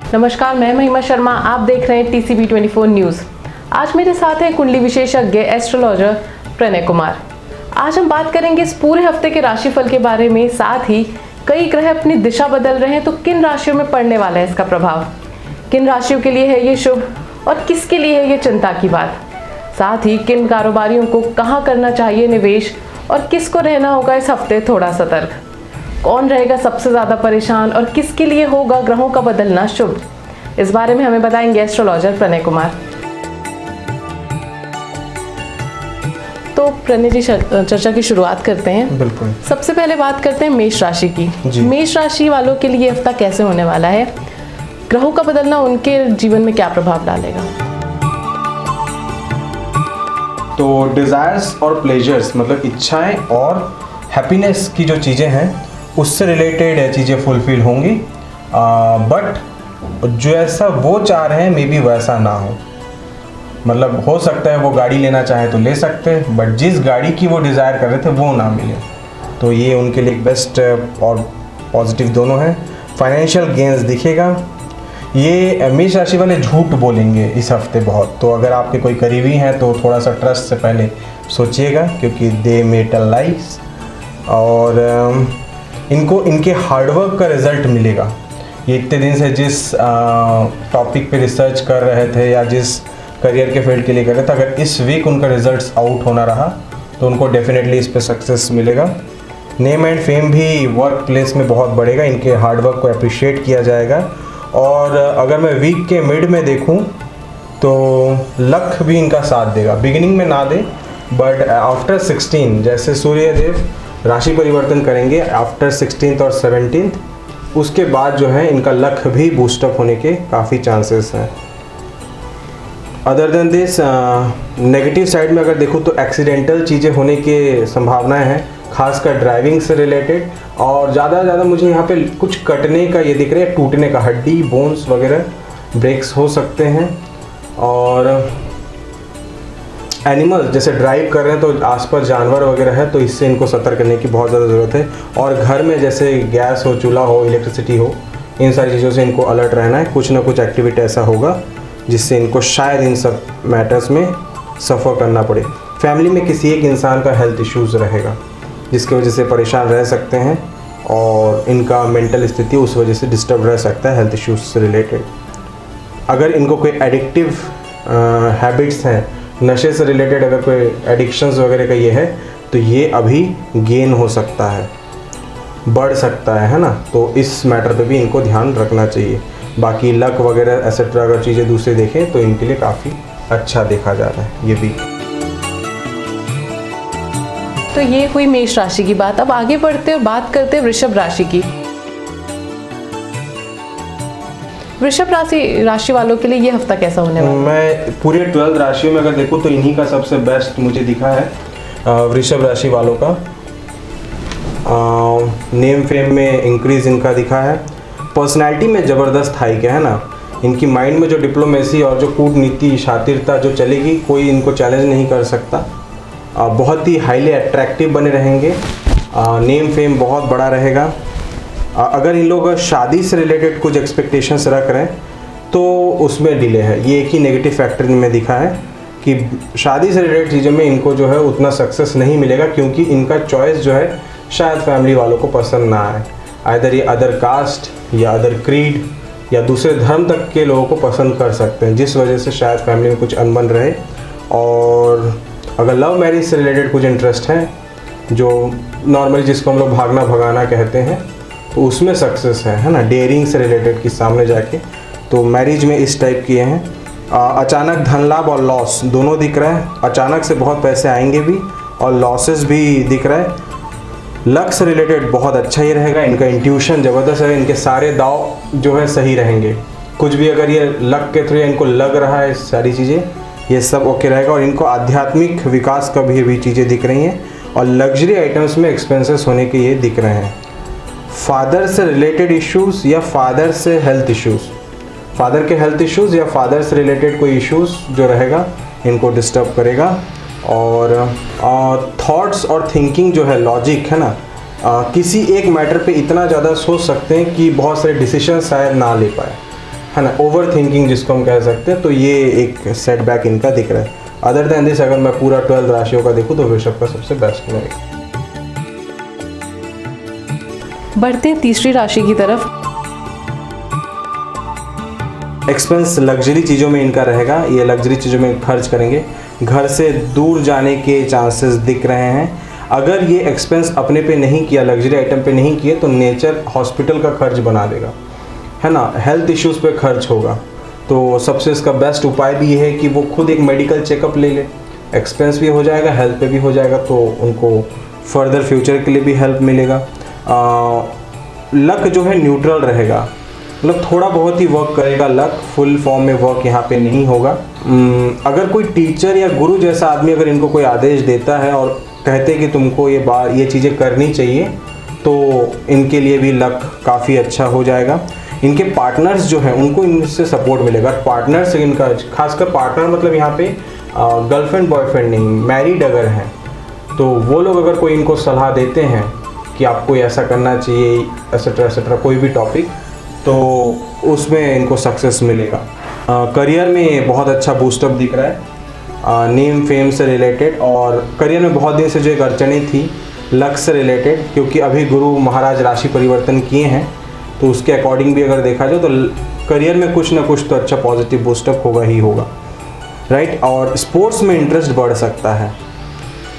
नमस्कार, मैं महिमा शर्मा। आप देख रहे हैं TCB 24 न्यूज़। आज मेरे साथ है कुंडली विशेषज्ञ एस्ट्रोलॉजर प्रणय कुमार। आज हम बात करेंगे इस पूरे हफ्ते के राशिफल के बारे में। साथ ही कई ग्रह अपनी दिशा बदल रहे हैं, तो किन राशियों में पड़ने वाला है इसका प्रभाव, किन राशियों के लिए है ये शुभ और किसके लिए है ये चिंता की बात। साथ ही किन कारोबारियों को कहाँ करना चाहिए निवेश और किसको रहना होगा इस हफ्ते थोड़ा सतर्क, कौन रहेगा सबसे ज़्यादा परेशान और किसके लिए होगा ग्रहों का बदलना शुभ, इस बारे में हमें बताएंगे एस्ट्रोलॉजर प्रणय कुमार। तो प्रणय जी, चर्चा की शुरुआत करते हैं। बिल्कुल। सबसे पहले बात करते हैं मेष राशि की। मेष राशि वालों के लिए हफ्ता कैसे होने वाला है, ग्रहों का बदलना उनके जीवन में क्या प्रभाव डालेगा? तो डिज़ायर्स और प्लेजर्स मतलब इच्छाएं और हैप्पीनेस की जो चीज़ें हैं उससे रिलेटेड चीज़ें फुलफिल होंगी, बट जो ऐसा वो चाह रहे हैं मे बी वैसा ना हो। मतलब हो सकता है वो गाड़ी लेना चाहे तो ले सकते हैं, बट जिस गाड़ी की वो डिज़ायर कर रहे थे वो ना मिले। तो ये उनके लिए बेस्ट और पॉजिटिव दोनों हैं। फाइनेंशियल गेन्स दिखेगा। ये मेष राशि वाले झूठ बोलेंगे इस हफ्ते बहुत, तो अगर आपके कोई करीबी हैं तो थोड़ा सा ट्रस्ट से पहले सोचिएगा, क्योंकि दे मे टेल लाइज। और इनको इनके हार्डवर्क का रिज़ल्ट मिलेगा। ये इतने दिन से जिस टॉपिक पे रिसर्च कर रहे थे या जिस करियर के फील्ड के लिए कर रहे थे, अगर इस वीक उनका रिजल्ट्स आउट होना रहा तो उनको डेफिनेटली इस पे सक्सेस मिलेगा। नेम एंड फेम भी वर्क प्लेस में बहुत बढ़ेगा, इनके हार्डवर्क को अप्रिशिएट किया जाएगा। और अगर मैं वीक के मिड में देखूं तो लक भी इनका साथ देगा। बिगिनिंग में ना दे, बट आफ्टर 16 जैसे सूर्य देव राशि परिवर्तन करेंगे आफ्टर 16th और 17th, उसके बाद जो है इनका लक भी बूस्टअप होने के काफ़ी चांसेस हैं। Other than this negative side में अगर देखूँ तो एक्सीडेंटल चीज़ें होने की संभावनाएं हैं, खासकर ड्राइविंग से रिलेटेड। और ज़्यादा मुझे यहाँ पे कुछ कटने का ये दिख रहा है, टूटने का, हड्डी बोन्स वगैरह ब्रेक्स हो सकते हैं। और एनिमल्स जैसे ड्राइव कर रहे हैं तो आसपास जानवर वगैरह है, तो इससे इनको सतर्क करने की बहुत ज़्यादा ज़रूरत है। और घर में जैसे गैस हो, चूल्हा हो, इलेक्ट्रिसिटी हो, इन सारी चीज़ों से इनको अलर्ट रहना है। कुछ ना कुछ एक्टिविटी ऐसा होगा जिससे इनको शायद इन सब मैटर्स में सफ़र करना पड़े। फैमिली में किसी एक इंसान का हेल्थ इश्यूज़ रहेगा जिसकी वजह से परेशान रह सकते हैं और इनका मेंटल स्थिति उस वजह से डिस्टर्ब रह सकता है हेल्थ इश्यूज से रिलेटेड। अगर इनको कोई एडिक्टिव हैबिट्स हैं, नशे से रिलेटेड अगर कोई एडिक्शंस वगैरह का ये है, तो ये अभी गेन हो सकता है, बढ़ सकता है ना। तो इस मैटर पे भी इनको ध्यान रखना चाहिए। बाकी लक वगैरह एसेट्रा अगर चीज़ें दूसरे देखें तो इनके लिए काफ़ी अच्छा देखा जा रहा है ये भी। तो ये हुई मेष राशि की बात। अब आगे बढ़ते और बात करते हैं वृषभ राशि की। वृषभ राशि वालों के लिए ये हफ्ता कैसा होने वाला है? मैं पूरे 12 राशियों में अगर देखूँ तो इन्हीं का सबसे बेस्ट मुझे दिखा है वृषभ राशि वालों का। नेम फेम में इंक्रीज इनका दिखा है। पर्सनैलिटी में ज़बरदस्त हाइक है ना। इनकी माइंड में जो डिप्लोमेसी और जो कूटनीति शातिरता जो चलेगी, कोई इनको चैलेंज नहीं कर सकता। बहुत ही हाईली अट्रैक्टिव बने रहेंगे। नेम फेम बहुत बड़ा रहेगा। अगर इन लोग शादी से रिलेटेड कुछ एक्सपेक्टेशंस रख रहे हैं तो उसमें डिले है। ये एक ही नेगेटिव फैक्टर में दिखा है कि शादी से रिलेटेड चीज़ों में इनको जो है उतना सक्सेस नहीं मिलेगा, क्योंकि इनका चॉइस जो है शायद फैमिली वालों को पसंद ना आए। आइदर ये अदर कास्ट या अदर क्रीड या दूसरे धर्म तक के लोगों को पसंद कर सकते हैं, जिस वजह से शायद फैमिली में कुछ अनबन रहे। और अगर लव मैरिज से रिलेटेड कुछ इंटरेस्ट है, जो नॉर्मली जिसको हम लोग भागना भगाना कहते हैं, तो उसमें सक्सेस है ना। डेयरिंग से रिलेटेड कि सामने जाके, तो मैरिज में इस टाइप किए हैं। अचानक धन लाभ और लॉस दोनों दिख रहा है। अचानक से बहुत पैसे आएंगे भी और लॉसेस भी दिख रहा है। लक से रिलेटेड बहुत अच्छा ही रहेगा। इनका इंट्यूशन ज़बरदस्त है। इनके सारे दाव जो है सही रहेंगे। कुछ भी अगर ये लक के थ्रू इनको लग रहा है, सारी चीज़ें ये सब ओके रहेगा। और इनको आध्यात्मिक विकास का भी चीज़ें दिख रही हैं और लग्जरी आइटम्स में एक्सपेंसेस होने के ये दिख रहे हैं। फादर से रिलेटेड इश्यूज़ या फादर से हेल्थ इश्यूज़, फादर के हेल्थ इश्यूज़ या फादर से रिलेटेड कोई इश्यूज़ जो रहेगा इनको डिस्टर्ब करेगा। और थॉट्स और थिंकिंग जो है, लॉजिक है ना, किसी एक मैटर पे इतना ज़्यादा सोच सकते हैं कि बहुत सारे डिसीजन शायद ना ले पाए, है ना, ओवर थिंकिंग जिसको हम कह सकते हैं, तो ये एक सेटबैक इनका दिख रहा है। अदर देन दिस अगर मैं पूरा 12 राशियों का देखूँ तो वृषभ का सबसे बेस्ट रहेगा। बढ़ते हैं तीसरी राशि की तरफ। एक्सपेंस लग्जरी चीज़ों में इनका रहेगा, ये लग्जरी चीज़ों में खर्च करेंगे, घर से दूर जाने के चांसेस दिख रहे हैं। अगर ये एक्सपेंस अपने पे नहीं किया, लग्जरी आइटम पे नहीं किए, तो नेचर हॉस्पिटल का खर्च बना देगा, है ना, हेल्थ इश्यूज़ पे खर्च होगा। तो सबसे इसका बेस्ट उपाय भी ये है कि वो खुद एक मेडिकल चेकअप ले ले, एक्सपेंस भी हो जाएगा, हेल्थ पे भी हो जाएगा, तो उनको फर्दर फ्यूचर के लिए भी हेल्प मिलेगा। लक जो है न्यूट्रल रहेगा, मतलब थोड़ा बहुत ही वर्क करेगा लक, फुल फॉर्म में वर्क यहाँ पे नहीं होगा। अगर कोई टीचर या गुरु जैसा आदमी अगर इनको कोई आदेश देता है और कहते कि तुमको ये चीज़ें करनी चाहिए, तो इनके लिए भी लक काफ़ी अच्छा हो जाएगा। इनके पार्टनर्स जो हैं उनको इनसे सपोर्ट मिलेगा। पार्टनर्स इनका, खासकर पार्टनर मतलब यहाँ पे गर्लफ्रेंड बॉयफ्रेंड नहीं, मैरिड अगर हैं, तो वो लोग अगर कोई इनको सलाह देते हैं कि आपको ऐसा करना चाहिए, एसेट्रा एसेट्रा, कोई भी टॉपिक, तो उसमें इनको सक्सेस मिलेगा। करियर में बहुत अच्छा बूस्टअप दिख रहा है, नेम फेम से रिलेटेड, और करियर में बहुत दिन से जो एक अड़चने थी लक से रिलेटेड, क्योंकि अभी गुरु महाराज राशि परिवर्तन किए हैं, तो उसके अकॉर्डिंग भी अगर देखा जाए तो करियर में कुछ ना कुछ तो अच्छा पॉजिटिव बूस्टअप होगा ही होगा, राइट। और स्पोर्ट्स में इंटरेस्ट बढ़ सकता है।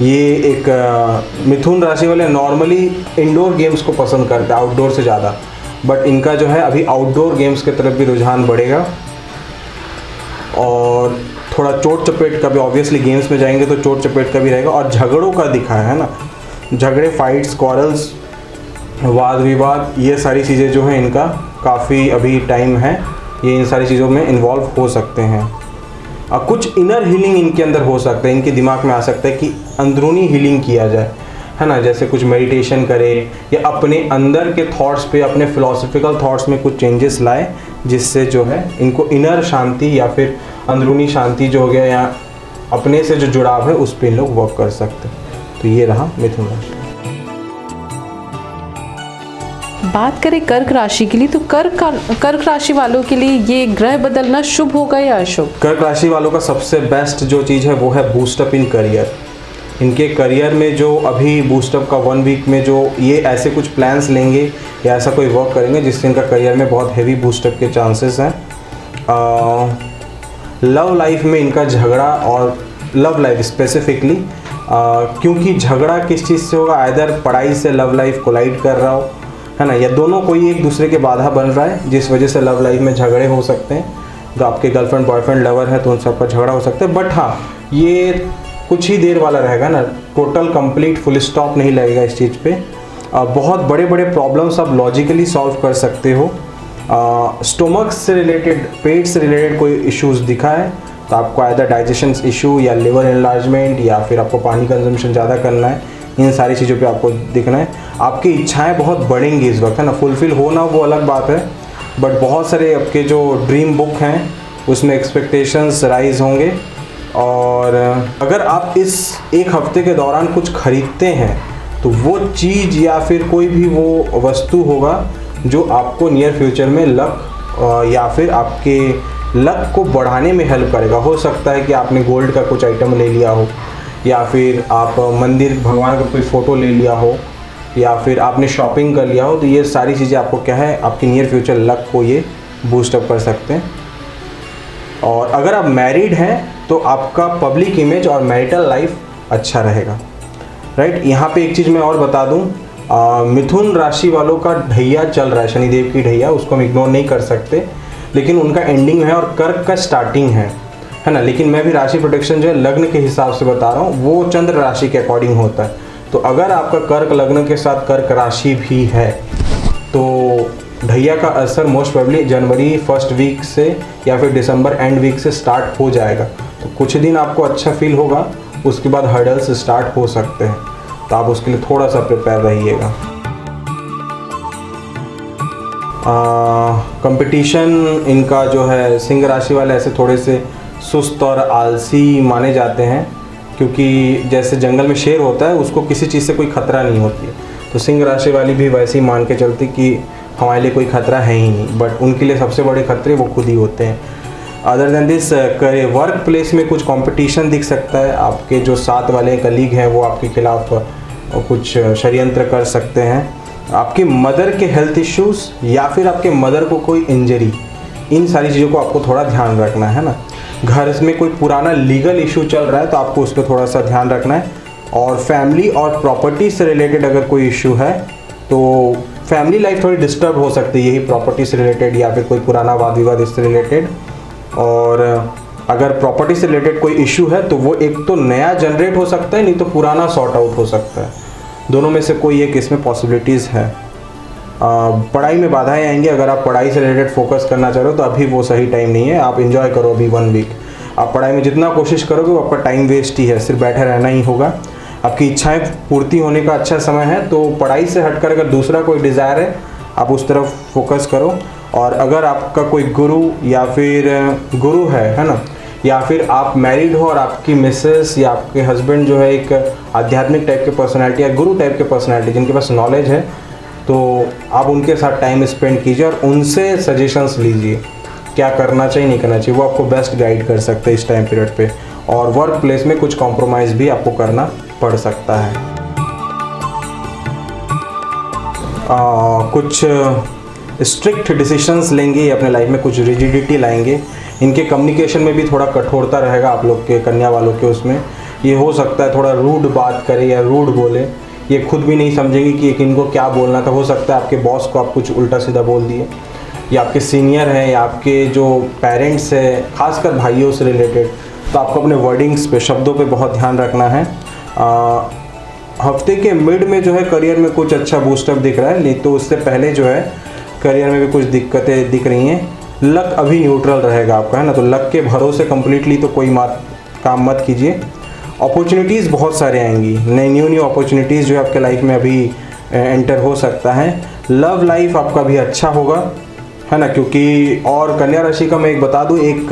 ये एक मिथुन राशि वाले नॉर्मली इंडोर गेम्स को पसंद करते हैं आउटडोर से ज़्यादा, बट इनका जो है अभी आउटडोर गेम्स की तरफ भी रुझान बढ़ेगा। और थोड़ा चोट चपेट का भी, ऑब्वियसली गेम्स में जाएंगे तो चोट चपेट का भी रहेगा। और झगड़ों का दिखा है ना, झगड़े, फाइट्स, क्वारल्स, वाद विवाद, ये सारी चीज़ें जो हैं इनका काफ़ी अभी टाइम है, ये इन सारी चीज़ों में इन्वॉल्व हो सकते हैं। कुछ इनर हीलिंग इनके अंदर हो सकता है, इनके दिमाग में आ सकता है कि अंदरूनी हीलिंग किया जाए, है ना, जैसे कुछ मेडिटेशन करे या अपने अंदर के थॉट्स पे, अपने फिलोसफिकल थॉट्स में कुछ चेंजेस लाए, जिससे जो है इनको इनर शांति या फिर अंदरूनी शांति जो हो गया या अपने से जो जुड़ाव है उस पर इन लोग वर्क कर सकते हैं। तो ये रहा मिथुन राशि। बात करें कर्क राशि के लिए, तो कर्क राशि वालों के लिए ये ग्रह बदलना शुभ होगा या अशुभ? कर्क राशि वालों का सबसे बेस्ट जो चीज़ है वो है बूस्टअप इन करियर। इनके करियर में जो अभी बूस्टअप का 1 वीक में जो ये ऐसे कुछ प्लान्स लेंगे या ऐसा कोई वर्क करेंगे जिससे इनका करियर में बहुत हेवी बूस्टअप के चांसेस हैं। लव लाइफ में इनका झगड़ा, और लव लाइफ स्पेसिफिकली, क्योंकि झगड़ा किस चीज़ से होगा, आइदर पढ़ाई से लव लाइफ कोलाइड कर रहा हो, है ना, या दोनों कोई एक दूसरे के बाधा बन रहा है, जिस वजह से लव लाइफ में झगड़े हो सकते हैं। जो आपके गर्लफ्रेंड बॉयफ्रेंड लवर है तो उन सब का झगड़ा हो सकता है। बट हाँ, ये कुछ ही देर वाला रहेगा ना, टोटल कंप्लीट फुल स्टॉप नहीं लगेगा इस चीज़ पे। बहुत बड़े बड़े प्रॉब्लम्स आप लॉजिकली सॉल्व कर सकते हो। स्टोमक से रिलेटेड, पेट से रिलेटेड कोई इश्यूज़ दिखा है तो आपको आइदर डाइजेशन इशू या लिवर एनलार्जमेंट या फिर आपको पानी कंजम्पशन ज़्यादा करना है, इन सारी चीज़ों पे आपको दिखना है। आपकी इच्छाएं बहुत बढ़ेंगी इस वक्त, है ना, फुलफिल होना वो अलग बात है, बट बहुत सारे आपके जो ड्रीम बुक हैं उसमें एक्सपेक्टेशंस राइज होंगे। और अगर आप इस एक हफ्ते के दौरान कुछ खरीदते हैं तो वो चीज़ या फिर कोई भी वो वस्तु होगा जो आपको नियर फ्यूचर में लक या फिर आपके लक को बढ़ाने में हेल्प करेगा। हो सकता है कि आपने गोल्ड का कुछ आइटम ले लिया हो, या फिर आप मंदिर भगवान का कोई फ़ोटो ले लिया हो, या फिर आपने शॉपिंग कर लिया हो, तो ये सारी चीज़ें आपको क्या है, आपकी नियर फ्यूचर लक को ये बूस्टअप कर सकते हैं। और अगर आप मैरिड हैं तो आपका पब्लिक इमेज और मैरिटल लाइफ अच्छा रहेगा, राइट। यहाँ पे एक चीज़ मैं और बता दूँ, मिथुन राशि वालों का ढैया चल रहा है, शनिदेव की ढैया, उसको हम इग्नोर नहीं कर सकते, लेकिन उनका एंडिंग है और कर्क का स्टार्टिंग है ना। लेकिन मैं भी राशि प्रोटेक्शन जो है लग्न के हिसाब से बता रहा हूँ, वो चंद्र राशि के अकॉर्डिंग होता है। तो अगर आपका कर्क लग्न के साथ कर्क राशि भी है तो ढैया का असर मोस्ट प्रोबेबली जनवरी फर्स्ट वीक से या फिर दिसंबर एंड वीक से स्टार्ट हो जाएगा। तो कुछ दिन आपको अच्छा फील होगा, उसके बाद हर्डल्स स्टार्ट हो सकते हैं, तो आप उसके लिए थोड़ा सा प्रिपेयर रहिएगा। कंपटीशन इनका जो है, सिंह राशि वाले ऐसे थोड़े से सुस्त और आलसी माने जाते हैं, क्योंकि जैसे जंगल में शेर होता है उसको किसी चीज़ से कोई खतरा नहीं होती है, तो सिंह राशि वाली भी वैसे ही मान के चलती कि हमारे लिए कोई खतरा है ही नहीं, बट उनके लिए सबसे बड़े खतरे वो खुद ही होते हैं। Other than this, work place में कुछ कंपटीशन दिख सकता है, आपके जो साथ वाले कलीग हैं वो आपके खिलाफ कुछ षड्यंत्र कर सकते हैं। आपकी मदर के हेल्थ इश्यूज़ या फिर आपके मदर को कोई इंजरी, इन सारी चीज़ों को आपको थोड़ा ध्यान रखना है ना। घर में कोई पुराना लीगल इशू चल रहा है तो आपको उस पर थोड़ा सा ध्यान रखना है। और फैमिली और प्रॉपर्टी से रिलेटेड अगर कोई इशू है तो फैमिली लाइफ थोड़ी डिस्टर्ब हो सकती है, यही प्रॉपर्टी से रिलेटेड या फिर कोई पुराना वाद विवाद इससे रिलेटेड। और अगर प्रॉपर्टी से रिलेटेड कोई इशू है तो वो एक तो नया जनरेट हो सकता है, नहीं तो पुराना सॉर्ट आउट हो सकता है। दोनों में से कोई एक इसमें पॉसिबिलिटीज़ है। पढ़ाई में बाधाएं आएंगी। अगर आप पढ़ाई से रिलेटेड फोकस करना चाह रहे हो तो अभी वो सही टाइम नहीं है, आप एंजॉय करो अभी 1 वीक। आप पढ़ाई में जितना कोशिश करोगे वो आपका टाइम वेस्ट ही है, सिर्फ बैठे रहना ही होगा। आपकी इच्छाएं पूर्ति होने का अच्छा समय है, तो पढ़ाई से हटकर अगर दूसरा कोई डिज़ायर है आप उस तरफ फोकस करो। और अगर आपका कोई गुरु या फिर गुरु है ना, या फिर आप मैरिड हो और आपकी मिसेस या आपके हस्बैंड जो है एक आध्यात्मिक टाइप के पर्सनालिटी या गुरु टाइप के पर्सनालिटी जिनके पास नॉलेज है, तो आप उनके साथ टाइम स्पेंड कीजिए और उनसे सजेशंस लीजिए क्या करना चाहिए नहीं करना चाहिए। वो आपको बेस्ट गाइड कर सकते हैं इस टाइम पीरियड पे। और वर्क प्लेस में कुछ कॉम्प्रोमाइज़ भी आपको करना पड़ सकता है। कुछ स्ट्रिक्ट डिसीशंस लेंगे अपने लाइफ में, कुछ रिजिडिटी लाएंगे। इनके कम्युनिकेशन में भी थोड़ा कठोरता रहेगा आप लोग के, कन्या वालों के। उसमें ये हो सकता है थोड़ा रूड बात करे या रूड बोले, ये खुद भी नहीं समझेंगे कि इनको क्या बोलना था। हो सकता है आपके बॉस को आप कुछ उल्टा सीधा बोल दिए, या आपके सीनियर हैं या आपके जो पेरेंट्स हैं, खासकर भाइयों से रिलेटेड, तो आपको अपने वर्डिंग्स पे, शब्दों पे बहुत ध्यान रखना है। हफ्ते के मिड में जो है करियर में कुछ अच्छा बूस्टअप दिख रहा है, नहीं तो उससे पहले जो है करियर में भी कुछ दिक्कतें दिख रही हैं। लक अभी न्यूट्रल रहेगा आपका, है ना, तो लक के भरोसे कम्प्लीटली तो कोई काम मत कीजिए। अपॉर्चुनिटीज़ बहुत सारे आएंगी, न्यू अपॉर्चुनिटीज़ जो है आपके लाइफ में अभी एंटर हो सकता है। लव लाइफ आपका भी अच्छा होगा, है ना, क्योंकि और कन्या राशि का मैं एक बता दूं, एक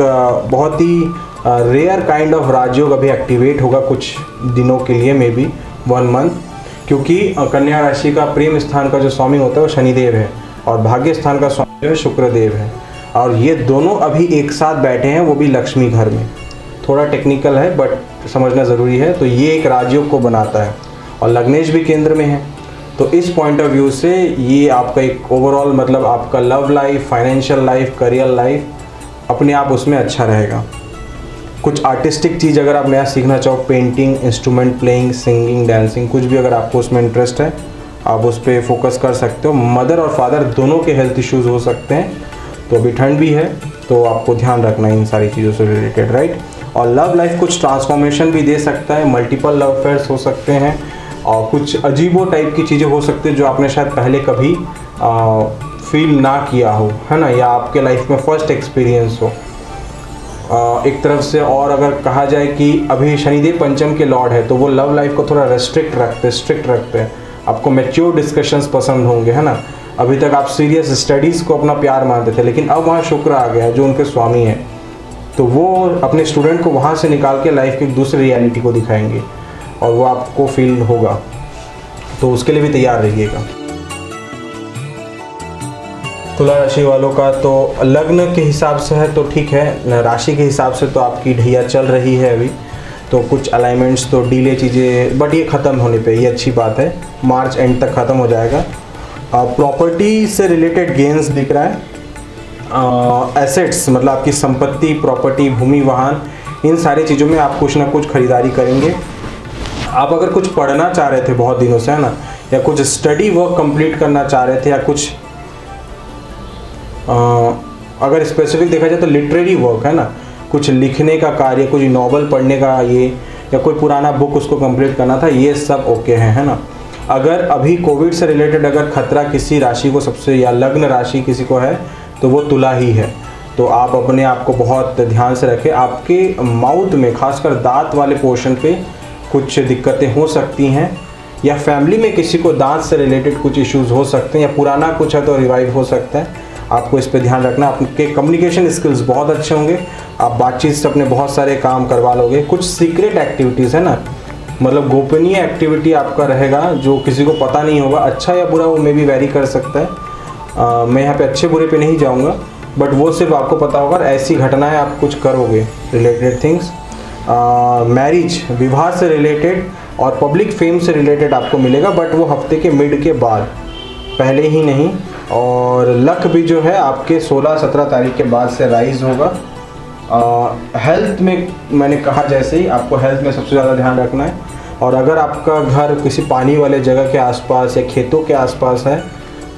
बहुत ही रेयर काइंड ऑफ राजयोग अभी एक्टिवेट होगा कुछ दिनों के लिए, मे बी 1 मंथ, क्योंकि कन्या राशि का प्रेम स्थान का जो स्वामी होता है वो शनिदेव है और भाग्य स्थान का स्वामी जो है शुक्रदेव है, और ये दोनों अभी एक साथ बैठे हैं, वो भी लक्ष्मी घर में। थोड़ा टेक्निकल है बट समझना ज़रूरी है। तो ये एक राजयोग को बनाता है और लग्नेश भी केंद्र में है, तो इस पॉइंट ऑफ व्यू से ये आपका एक ओवरऑल मतलब आपका love life, financial life, career life अपने आप उसमें अच्छा रहेगा। कुछ आर्टिस्टिक चीज़ अगर आप नया सीखना चाहो, painting, instrument playing, singing, dancing, कुछ भी अगर आपको उसमें इंटरेस्ट है आप उस पर फोकस कर सकते हो। मदर और फादर दोनों के हेल्थ इश्यूज़ हो सकते हैं, तो अभी ठंड भी है तो आपको ध्यान रखना है इन सारी चीज़ों से रिलेटेड, राइट। और लव लाइफ कुछ ट्रांसफॉर्मेशन भी दे सकता है, मल्टीपल लव अफेयर्स हो सकते हैं और कुछ अजीबो टाइप की चीज़ें हो सकती है जो आपने शायद पहले कभी फील ना किया हो, है ना, या आपके लाइफ में फर्स्ट एक्सपीरियंस हो एक तरफ से। और अगर कहा जाए कि अभी शनिदेव पंचम के लॉर्ड है तो वो लव लाइफ को थोड़ा स्ट्रिक्ट रखते हैं। आपको मैच्योर डिस्कशंस पसंद होंगे, है ना। अभी तक आप सीरियस स्टडीज़ को अपना प्यार मानते थे, लेकिन अब वहाँ शुक्र आ गया जो उनके स्वामी हैं, तो वो अपने स्टूडेंट को वहाँ से निकाल के लाइफ की दूसरी रियलिटी को दिखाएंगे और वो आपको फील होगा, तो उसके लिए भी तैयार रहिएगा। तुला राशि वालों का तो लग्न के हिसाब से है तो ठीक है, राशि के हिसाब से तो आपकी ढैया चल रही है अभी, तो कुछ अलाइनमेंट्स तो डीले चीज़ें, बट ये ख़त्म होने पे ये अच्छी बात है, मार्च एंड तक ख़त्म हो जाएगा। प्रॉपर्टी से रिलेटेड गेन्स दिख रहा है। एसेट्स मतलब आपकी संपत्ति, प्रॉपर्टी, भूमि, वाहन, इन सारी चीज़ों में आप कुछ ना कुछ खरीदारी करेंगे। आप अगर कुछ पढ़ना चाह रहे थे बहुत दिनों से, है ना, या कुछ स्टडी वर्क कंप्लीट करना चाह रहे थे, या कुछ अगर स्पेसिफिक देखा जाए तो लिटरेरी वर्क, है ना, कुछ लिखने का कार्य, कुछ नॉवल पढ़ने का, ये या कोई पुराना बुक उसको कंप्लीट करना था, ये सब ओके है ना। अगर अभी कोविड से रिलेटेड अगर खतरा किसी राशि को सबसे, या लग्न राशि किसी को है तो वो तुला ही है, तो आप अपने आप को बहुत ध्यान से रखें। आपके माउथ में खासकर दांत वाले पोर्शन पे कुछ दिक्कतें हो सकती हैं, या फैमिली में किसी को दांत से रिलेटेड कुछ इश्यूज़ हो सकते हैं, या पुराना कुछ है तो रिवाइव हो सकता है। आपको इस पे ध्यान रखना। आपके कम्युनिकेशन स्किल्स बहुत अच्छे होंगे, आप बातचीत से अपने बहुत सारे काम करवा लोगे। कुछ सीक्रेट एक्टिविटीज़ है ना, मतलब गोपनीय एक्टिविटी आपका रहेगा जो किसी को पता नहीं होगा, अच्छा या बुरा वो मे भी वेरी कर सकता है। मैं यहाँ पे अच्छे बुरे पे नहीं जाऊँगा, बट वो सिर्फ आपको पता होगा ऐसी घटनाएं आप कुछ करोगे रिलेटेड थिंग्स। मैरिज, विवाह से रिलेटेड और पब्लिक फेम से रिलेटेड आपको मिलेगा, बट वो हफ्ते के मिड के बाद, पहले ही नहीं। और लक भी जो है आपके 16-17 तारीख के बाद से राइज होगा। हेल्थ में मैंने कहा जैसे ही, आपको हेल्थ में सबसे ज़्यादा ध्यान रखना है। और अगर आपका घर किसी पानी वाले जगह के आसपास या खेतों के आसपास है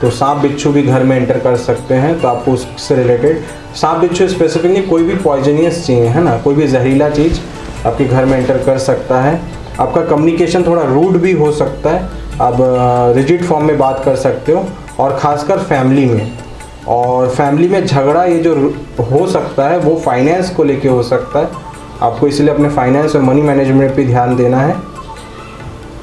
तो सांप बिच्छू भी घर में एंटर कर सकते हैं, तो आपको उससे रिलेटेड, सांप बिच्छू स्पेसिफिकली कोई भी पॉइजनियस चीज़ है ना, कोई भी जहरीला चीज़ आपके घर में एंटर कर सकता है। आपका कम्युनिकेशन थोड़ा रूड भी हो सकता है, आप रिजिड फॉर्म में बात कर सकते हो, और ख़ासकर फैमिली में। और फैमिली में झगड़ा ये जो हो सकता है वो फाइनेंस को लेके हो सकता है, आपको इसलिए अपने फाइनेंस और मनी मैनेजमेंट पे ध्यान देना है।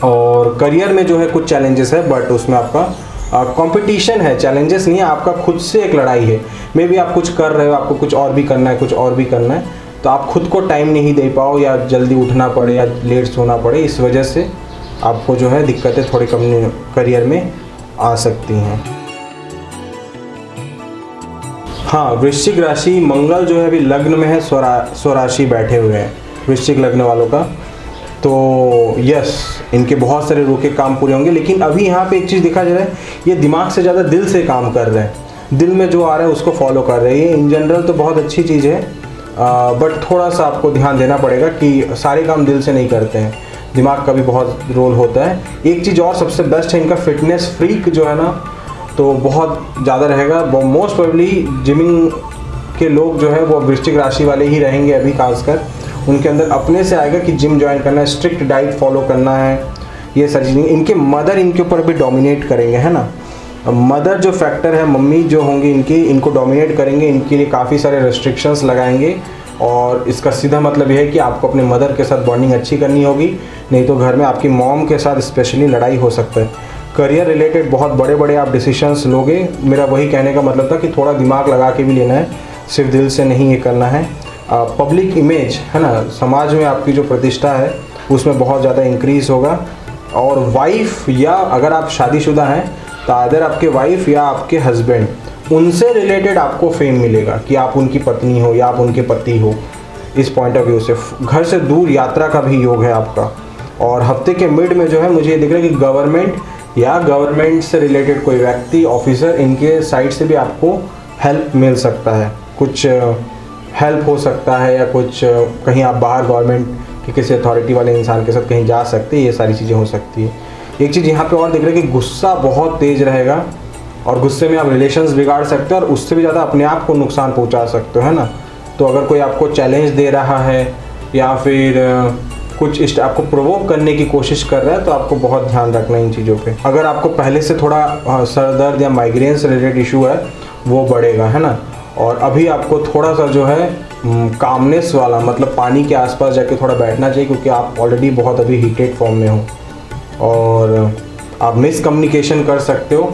और करियर में जो है कुछ चैलेंजेस है, बट उसमें आपका कंपटीशन है, चैलेंजेस नहीं है, आपका खुद से एक लड़ाई है। मे बी आप कुछ कर रहे हो, आपको कुछ और भी करना है, कुछ और भी करना है, तो आप खुद को टाइम नहीं दे पाओ, या जल्दी उठना पड़े या लेट सोना पड़े, इस वजह से आपको जो है दिक्कतें थोड़ी कम करियर में आ सकती हैं। हाँ, वृश्चिक राशि, मंगल जो है अभी लग्न में है, स्वराशि बैठे हुए हैं वृश्चिक लग्न वालों का, तो यस, इनके बहुत सारे रुके काम पूरे होंगे। लेकिन अभी यहाँ पे एक चीज़ देखा जा रहा है, ये दिमाग से ज़्यादा दिल से काम कर रहे हैं, दिल में जो आ रहा है उसको फॉलो कर रहे हैं। ये इन जनरल तो बहुत अच्छी चीज़ है, बट थोड़ा सा आपको ध्यान देना पड़ेगा कि सारे काम दिल से नहीं करते हैं, दिमाग का भी बहुत रोल होता है। एक चीज़ और सबसे बेस्ट है इनका फिटनेस फ्रीक जो है ना, तो बहुत ज़्यादा रहेगा। मोस्ट प्रोबेबली जिमिंग के लोग जो है वो वृश्चिक राशि वाले ही रहेंगे अभी, खासकर उनके अंदर अपने से आएगा कि जिम ज्वाइन करना है, स्ट्रिक्ट डाइट फॉलो करना है, ये सारी चीज़ें। इनके मदर इनके ऊपर भी डोमिनेट करेंगे, है ना, मदर जो फैक्टर है, मम्मी जो होंगी इनको डोमिनेट करेंगे, इनके लिए काफ़ी सारे रेस्ट्रिक्शंस लगाएंगे। और इसका सीधा मतलब यह है कि आपको अपने मदर के साथ बॉन्डिंग अच्छी करनी होगी, नहीं तो घर में आपकी मॉम के साथ स्पेशली लड़ाई हो सकता है। करियर रिलेटेड बहुत बड़े बड़े आप डिसीजंस लोगे, मेरा वही कहने का मतलब था कि थोड़ा दिमाग लगा के भी लेना है, सिर्फ दिल से नहीं ये करना है। पब्लिक इमेज है ना, समाज में आपकी जो प्रतिष्ठा है उसमें बहुत ज़्यादा इंक्रीज़ होगा। और वाइफ, या अगर आप शादीशुदा हैं तो अदर आपके वाइफ या आपके हस्बैंड, उनसे रिलेटेड आपको फेम मिलेगा कि आप उनकी पत्नी हो या आप उनके पति हो। इस पॉइंट ऑफ व्यू से घर से दूर यात्रा का भी योग है आपका। और हफ्ते के मिड में जो है मुझे ये दिख रहा है कि गवर्नमेंट या गवर्नमेंट से रिलेटेड कोई व्यक्ति, ऑफिसर, इनके साइड से भी आपको हेल्प मिल सकता है, कुछ हेल्प हो सकता है, या कुछ कहीं आप बाहर गवर्नमेंट के किसी अथॉरिटी वाले इंसान के साथ कहीं जा सकते हैं, ये सारी चीज़ें हो सकती है। एक चीज़ यहाँ पे और दिख रहा है कि गुस्सा बहुत तेज़ रहेगा, और गुस्से में आप रिलेशंस बिगाड़ सकते हो, और उससे भी ज़्यादा अपने आप को नुकसान पहुँचा सकते हो, है ना। तो अगर कोई आपको चैलेंज दे रहा है या फिर कुछ आपको प्रोवोक करने की कोशिश कर रहा है, तो आपको बहुत ध्यान रखना है इन चीज़ों पे। अगर आपको पहले से थोड़ा सर दर्द या माइग्रेन से रिलेटेड इशू है वो बढ़ेगा, है ना। और अभी आपको थोड़ा सा जो है कामनेस वाला, मतलब पानी के आसपास जाके थोड़ा बैठना चाहिए, क्योंकि आप ऑलरेडी बहुत अभी हीटेड फॉर्म में हो। और आप मिसकम्युनिकेशन कर सकते हो,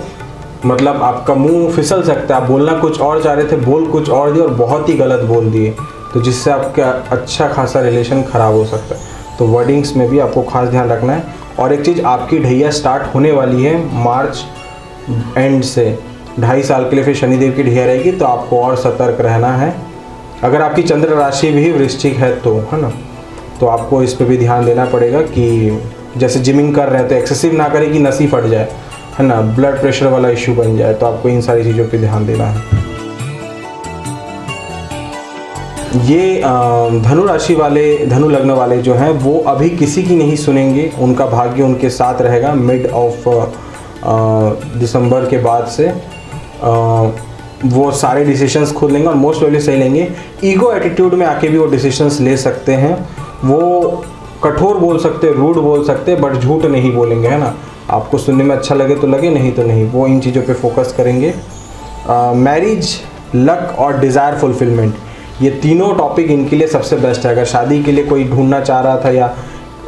मतलब आपका मुंह फिसल सकता है, आप बोलना कुछ और चाह रहे थे, बोल कुछ और दिए और बहुत ही गलत बोल दिए, तो जिससे आपका अच्छा खासा रिलेशन ख़राब हो सकता है। तो वर्डिंग्स में भी आपको खास ध्यान रखना है। और एक चीज़, आपकी ढैया स्टार्ट होने वाली है मार्च एंड से, 2.5 साल के लिए फिर शनिदेव की ढैया रहेगी, तो आपको और सतर्क रहना है। अगर आपकी चंद्र राशि भी वृश्चिक है तो, है ना, तो आपको इस पर भी ध्यान देना पड़ेगा कि जैसे जिमिंग कर रहे हैं तो एक्सेसिव ना करें कि नसी फट जाए, है ना, ब्लड प्रेशर वाला इशू बन जाए, तो आपको इन सारी चीज़ों पे ध्यान देना है। ये धनु राशि वाले, धनु लग्न वाले जो हैं वो अभी किसी की नहीं सुनेंगे, उनका भाग्य उनके साथ रहेगा मिड ऑफ दिसंबर के बाद से। वो सारे डिसीजंस खुद लेंगे और मोस्ट प्रोबेबली सही लेंगे। ईगो एटीट्यूड में आके भी वो डिसीजंस ले सकते हैं, वो कठोर बोल सकते हैं, रूड बोल सकते हैं, बट झूठ नहीं बोलेंगे, है ना। आपको सुनने में अच्छा लगे तो लगे, नहीं तो नहीं, वो इन चीज़ों पे फोकस करेंगे। मैरिज, लक और डिज़ायर फुलफिलमेंट, ये तीनों टॉपिक इनके लिए सबसे बेस्ट है। अगर शादी के लिए कोई ढूंढना चाह रहा था, या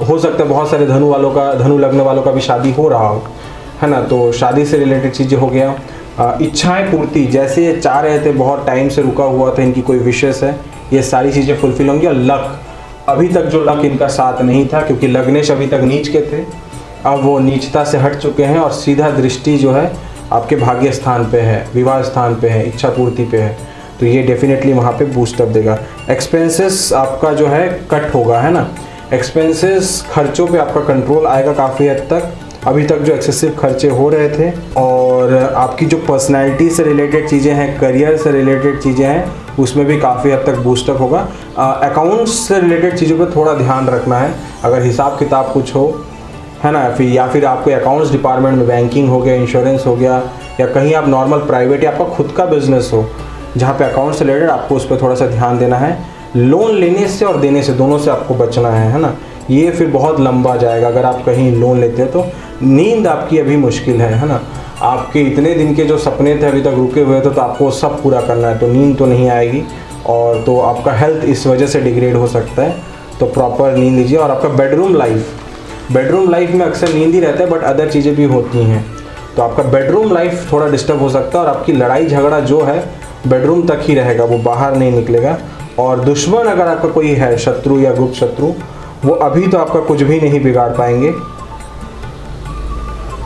हो सकता है बहुत सारे धनु लग्न वालों का भी शादी हो रहा हो, है ना, तो शादी से रिलेटेड चीज़ें हो गया। इच्छाएं पूर्ति, जैसे ये चाह रहे थे, बहुत टाइम से रुका हुआ था, इनकी कोई विशेष है, ये सारी चीज़ें फुलफिल होंगी। और लक, अभी तक जो लक इनका साथ नहीं था, क्योंकि लग्नेश अभी तक नीच के थे, अब वो नीचता से हट चुके हैं और सीधा दृष्टि जो है आपके भाग्य स्थान पे है, विवाह स्थान पे है, इच्छा पूर्ति पे है, तो ये डेफिनेटली वहाँ पे बूस्टअप देगा। एक्सपेंसेस आपका जो है कट होगा, है ना। एक्सपेंसेस खर्चों पे आपका कंट्रोल आएगा काफ़ी हद तक। अभी तक जो एक्सेसिव खर्चे हो रहे थे, और आपकी जो पर्सनैलिटी से रिलेटेड चीज़ें हैं, करियर से रिलेटेड चीज़ें हैं, उसमें भी काफ़ी हद तक बूस्टअप होगा। अकाउंट्स से रिलेटेड चीज़ों पर थोड़ा ध्यान रखना है। अगर हिसाब किताब कुछ हो, है ना, या फिर आपको अकाउंट्स डिपार्टमेंट में बैंकिंग हो गया, इंश्योरेंस हो गया, या कहीं आप नॉर्मल प्राइवेट या आपका खुद का बिजनेस हो जहाँ पे अकाउंट से रिलेटेड, आपको उस पर थोड़ा सा ध्यान देना है। लोन लेने से और देने से, दोनों से आपको बचना है ना। ये फिर बहुत लंबा जाएगा अगर आप कहीं लोन लेते हैं तो। नींद आपकी अभी मुश्किल है ना। आपके इतने दिन के जो सपने थे अभी तक रुके हुए थे, तो आपको सब पूरा करना है, तो नींद तो नहीं आएगी, और तो आपका हेल्थ इस वजह से डिग्रेड हो सकता है। तो प्रॉपर नींद लीजिए। और आपका बेडरूम लाइफ में अक्सर नींद ही रहता है, बट अदर चीज़ें भी होती हैं, तो आपका बेडरूम लाइफ थोड़ा डिस्टर्ब हो सकता है। और आपकी लड़ाई झगड़ा जो है बेडरूम तक ही रहेगा, वो बाहर नहीं निकलेगा। और दुश्मन अगर आपका कोई है, शत्रु या गुप्त शत्रु, वो अभी तो आपका कुछ भी नहीं बिगाड़ पाएंगे।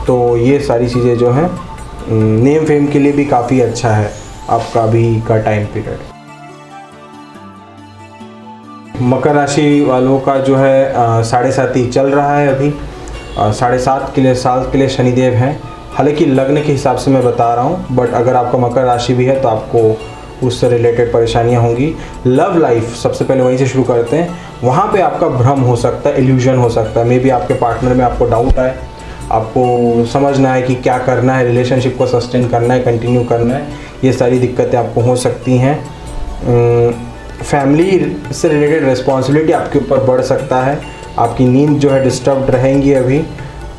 तो ये सारी चीज़ें जो हैं, नेम फेम के लिए भी काफ़ी अच्छा है आपका अभी का टाइम पीरियड। मकर राशि वालों का जो है 7.5 चल रहा है अभी। 7.5 साल के लिए शनिदेव हैं। हालांकि लग्न के हिसाब से मैं बता रहा हूँ, बट अगर आपका मकर राशि भी है तो आपको उससे रिलेटेड परेशानियाँ होंगी। लव लाइफ, सबसे पहले वहीं से शुरू करते हैं। वहाँ पे आपका भ्रम हो सकता है, इल्यूजन हो सकता है। मे बी आपके पार्टनर में आपको डाउट आए, आपको समझना है कि क्या करना है, रिलेशनशिप को सस्टेन करना है, कंटिन्यू करना है। ये सारी दिक्कतें आपको हो सकती हैं। फैमिली से रिलेटेड रिस्पॉन्सिबिलिटी आपके ऊपर बढ़ सकता है। आपकी नींद जो है डिस्टर्ब रहेंगी अभी।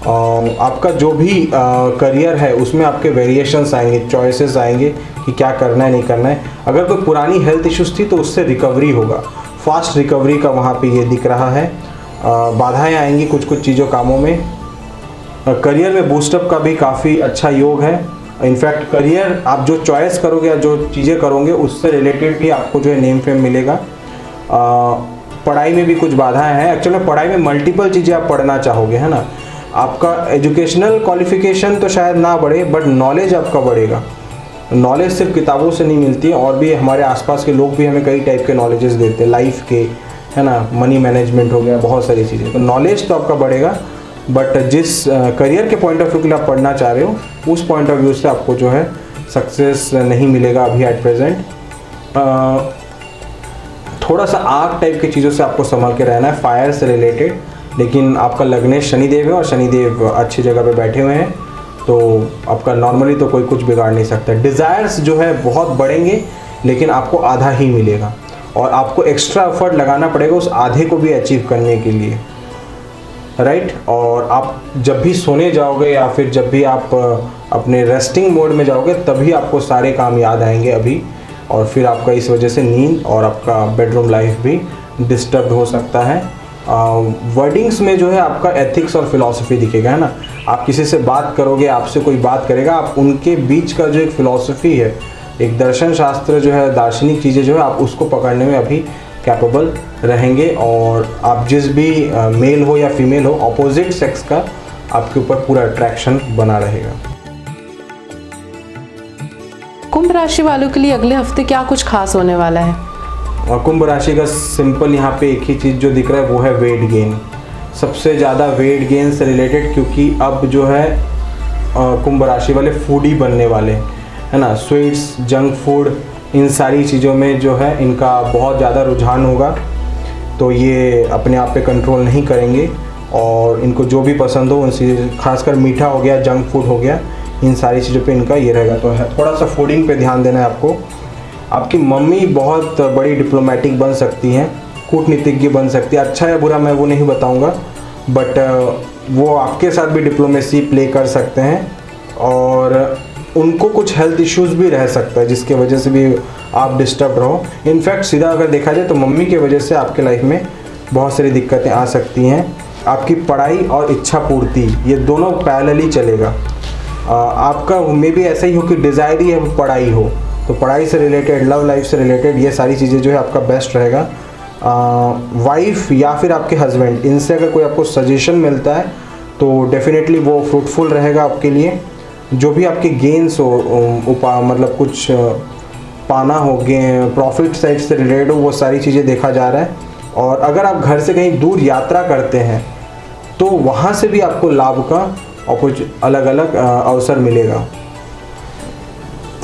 आपका जो भी करियर है उसमें आपके वेरिएशंस आएंगे, चॉइसेस आएंगे कि क्या करना है, नहीं करना है। अगर कोई पुरानी हेल्थ इश्यूज थी तो उससे रिकवरी होगा, फास्ट रिकवरी का वहाँ पे ये दिख रहा है। बाधाएं आएंगी कुछ कुछ चीज़ों, कामों में। करियर में बूस्टअप का भी काफ़ी अच्छा योग है। इनफैक्ट करियर आप जो चॉइस करोगे या जो चीज़ें करोगे उससे रिलेटेड भी आपको जो है नेम फेम मिलेगा। पढ़ाई में भी कुछ बाधाएं हैं। एक्चुअली पढ़ाई में मल्टीपल चीज़ें आप पढ़ना चाहोगे, है ना। आपका एजुकेशनल क्वालिफिकेशन तो शायद ना बढ़े, बट नॉलेज आपका बढ़ेगा। नॉलेज सिर्फ किताबों से नहीं मिलती है, और भी हमारे आसपास के लोग भी हमें कई टाइप के नॉलेजेस देते हैं, लाइफ के, है ना, मनी मैनेजमेंट हो गया, बहुत सारी चीज़ें। तो नॉलेज तो आपका बढ़ेगा, बट जिस करियर के पॉइंट ऑफ व्यू के लिए आप पढ़ना चाह रहे हो उस पॉइंट ऑफ व्यू से आपको जो है सक्सेस नहीं मिलेगा अभी एट प्रेजेंट। थोड़ा सा आग टाइप की चीज़ों से आपको संभल के रहना है, फायर से रिलेटेड। लेकिन आपका लग्नेश शनिदेव है और शनिदेव अच्छी जगह पे बैठे हुए हैं, तो आपका नॉर्मली तो कोई कुछ बिगाड़ नहीं सकता। डिज़ायर्स जो है बहुत बढ़ेंगे, लेकिन आपको आधा ही मिलेगा, और आपको एक्स्ट्रा एफर्ट लगाना पड़ेगा उस आधे को भी अचीव करने के लिए, राइट। और आप जब भी सोने जाओगे या फिर जब भी आप अपने रेस्टिंग मोड में जाओगे, तभी आपको सारे काम याद आएंगे अभी, और फिर आपका इस वजह से नींद और आपका बेडरूम लाइफ भी डिस्टर्ब हो सकता है। वर्डिंग्स में जो है आपका एथिक्स और फिलॉसफी दिखेगा, है ना। आप किसी से बात करोगे, आपसे कोई बात करेगा, आप उनके बीच का जो एक फिलॉसफी है, एक दर्शन शास्त्र जो है, दार्शनिक चीज़ें जो है, आप उसको पकड़ने में अभी कैपेबल रहेंगे। और आप जिस भी मेल हो या फीमेल हो, अपोजिट सेक्स का आपके ऊपर पूरा अट्रैक्शन बना रहेगा। कुंभ राशि वालों के लिए अगले हफ्ते क्या कुछ खास होने वाला है? और कुंभ राशि का सिंपल यहाँ पे एक ही चीज़ जो दिख रहा है वो है वेट गेन। सबसे ज़्यादा वेट गेन से रिलेटेड, क्योंकि अब जो है कुंभ राशि वाले फूडी बनने वाले, है ना। स्वीट्स, जंक फूड, इन सारी चीज़ों में जो है इनका बहुत ज़्यादा रुझान होगा, तो ये अपने आप पे कंट्रोल नहीं करेंगे, और इनको जो भी पसंद हो उनसे, खासकर मीठा हो गया, जंक फूड हो गया, इन सारी चीज़ों पे इनका ये रहेगा। तो है थोड़ा सा फूडिंग पे ध्यान देना है आपको। आपकी मम्मी बहुत बड़ी डिप्लोमेटिक बन सकती हैं, कूटनीतिज्ञ बन सकती है। अच्छा या बुरा मैं वो नहीं बताऊंगा, बट वो आपके साथ भी डिप्लोमेसी प्ले कर सकते हैं, और उनको कुछ हेल्थ इश्यूज भी रह सकता है जिसके वजह से भी आप डिस्टर्ब रहो। इनफैक्ट सीधा अगर देखा जाए तो मम्मी की वजह से आपके लाइफ में बहुत सारी दिक्कतें आ सकती हैं। आपकी पढ़ाई और इच्छा पूर्ति, ये दोनों पैरेलली चलेगा। आपका मे भी ऐसा ही हो कि डिज़ायर ही है पढ़ाई हो, तो पढ़ाई से रिलेटेड, लव लाइफ से रिलेटेड ये सारी चीज़ें जो है आपका बेस्ट रहेगा। वाइफ या फिर आपके हस्बैंड, इनसे अगर कोई आपको सजेशन मिलता है तो डेफिनेटली वो फ्रूटफुल रहेगा आपके लिए। जो भी आपके गेन्स हो मतलब कुछ पाना हो गए, प्रॉफिट साइड से रिलेटेड हो, वो सारी चीज़ें देखा जा रहा है। और अगर आप घर से कहीं दूर यात्रा करते हैं तो वहाँ से भी आपको लाभ का और कुछ अलग अलग अवसर मिलेगा।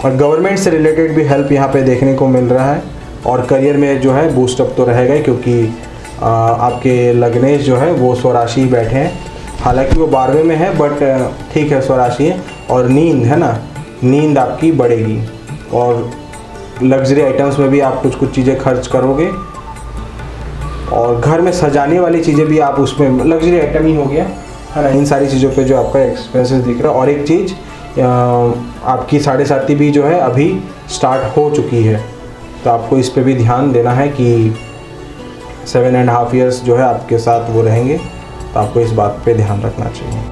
और गवर्नमेंट से रिलेटेड भी हेल्प यहाँ पे देखने को मिल रहा है। और करियर में जो है बूस्टअप तो रहेगा ही, क्योंकि आपके लग्नेश जो है वो स्वराशि ही बैठे हैं। हालांकि वो 12वें में है, बट ठीक है, स्वराशि है। और नींद है ना, नींद आपकी बढ़ेगी। और लग्जरी आइटम्स में भी आप कुछ कुछ चीज़ें खर्च करोगे। और घर में सजाने वाली चीज़ें भी आप उसमें, लग्जरी आइटम ही हो गया है ना, इन सारी चीज़ों पे जो आपका एक्सपेंसेस दिख रहा है। और एक चीज़, आपकी 7.5 भी जो है अभी स्टार्ट हो चुकी है, तो आपको इस पे भी ध्यान देना है कि 7.5 ईयर्स जो है आपके साथ वो रहेंगे, तो आपको इस बात पे ध्यान रखना चाहिए।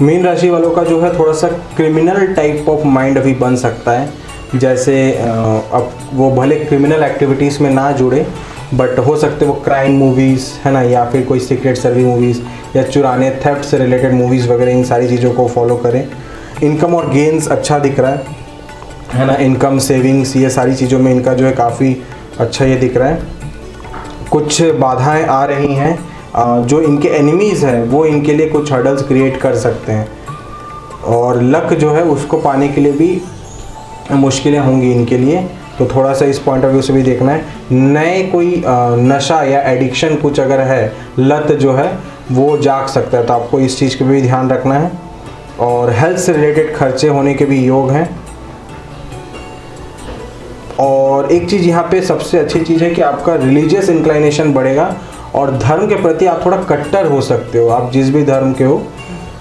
मीन राशि वालों का जो है थोड़ा सा क्रिमिनल टाइप ऑफ माइंड अभी बन सकता है। जैसे अब वो भले क्रिमिनल एक्टिविटीज़ में ना जुड़े, बट हो सकते वो क्राइम मूवीज़ है ना, या फिर कोई सीक्रेट सर्विस मूवीज़ या चुराने, थेफ्ट से रिलेटेड मूवीज़ वगैरह, इन सारी चीज़ों को फॉलो करें। इनकम और गेन्स अच्छा दिख रहा है ना, इनकम, सेविंग्स, ये सारी चीज़ों में इनका जो है काफ़ी अच्छा ये दिख रहा है। कुछ बाधाएं आ रही हैं, जो इनके एनिमीज़ हैं वो इनके लिए कुछ हर्डल्स क्रिएट कर सकते हैं। और लक जो है उसको पाने के लिए भी मुश्किलें होंगी इनके लिए, तो थोड़ा सा इस पॉइंट ऑफ व्यू से भी देखना है। नए कोई नशा या एडिक्शन कुछ अगर है, लत जो है वो जाग सकता है, तो आपको इस चीज़ का भी ध्यान रखना है। और हेल्थ से रिलेटेड खर्चे होने के भी योग हैं। और एक चीज़ यहाँ पे सबसे अच्छी चीज़ है कि आपका रिलीजियस इंक्लाइनेशन बढ़ेगा और धर्म के प्रति आप थोड़ा कट्टर हो सकते हो। आप जिस भी धर्म के हो,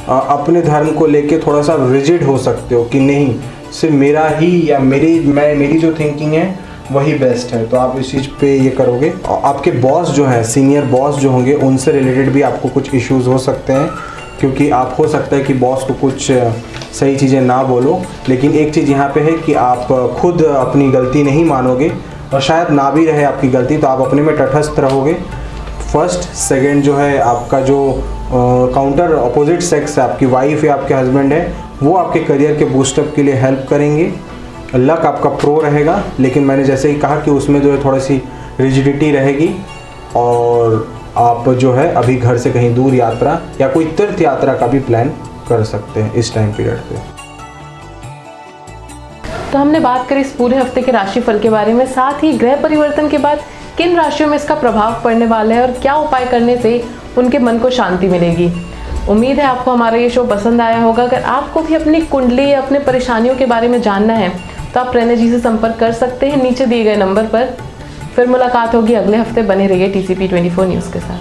अपने धर्म को लेके थोड़ा सा रिजिड हो सकते हो कि नहीं, सिर्फ मेरा ही या मेरी जो थिंकिंग है वही बेस्ट है, तो आप इस चीज़ पे ये करोगे। और आपके बॉस जो है, सीनियर बॉस जो होंगे, उनसे रिलेटेड भी आपको कुछ इश्यूज हो सकते हैं, क्योंकि आप हो सकता है कि बॉस को कुछ सही चीज़ें ना बोलो। लेकिन एक चीज़ यहाँ पे है कि आप खुद अपनी गलती नहीं मानोगे, और शायद ना भी रहे आपकी गलती, तो आप अपने में तटस्थ रहोगे। फर्स्ट सेकंड जो है आपका जो काउंटर अपोजिट सेक्स है, आपकी वाइफ या आपके हस्बैंड है, वो आपके करियर के बूस्टअप के लिए हेल्प करेंगे। लक आपका प्रो रहेगा, लेकिन मैंने जैसे ही कहा कि उसमें जो है थोड़ी सी रिजिडिटी रहेगी। और आप जो है अभी घर से कहीं दूर यात्रा या कोई तीर्थ यात्रा का भी प्लान कर सकते हैं इस टाइम पीरियड पे। तो हमने बात करी इस पूरे हफ्ते के राशिफल के बारे में, साथ ही ग्रह परिवर्तन के बाद किन राशियों में इसका प्रभाव पड़ने वाला है और क्या उपाय करने से उनके मन को शांति मिलेगी। उम्मीद है आपको हमारा ये शो पसंद आया होगा। अगर आपको भी अपनी कुंडली या अपने परेशानियों के बारे में जानना है तो आप प्रणय जी से संपर्क कर सकते हैं नीचे दिए गए नंबर पर। फिर मुलाकात होगी अगले हफ्ते। बने रहिए TCP 24 न्यूज़ के साथ।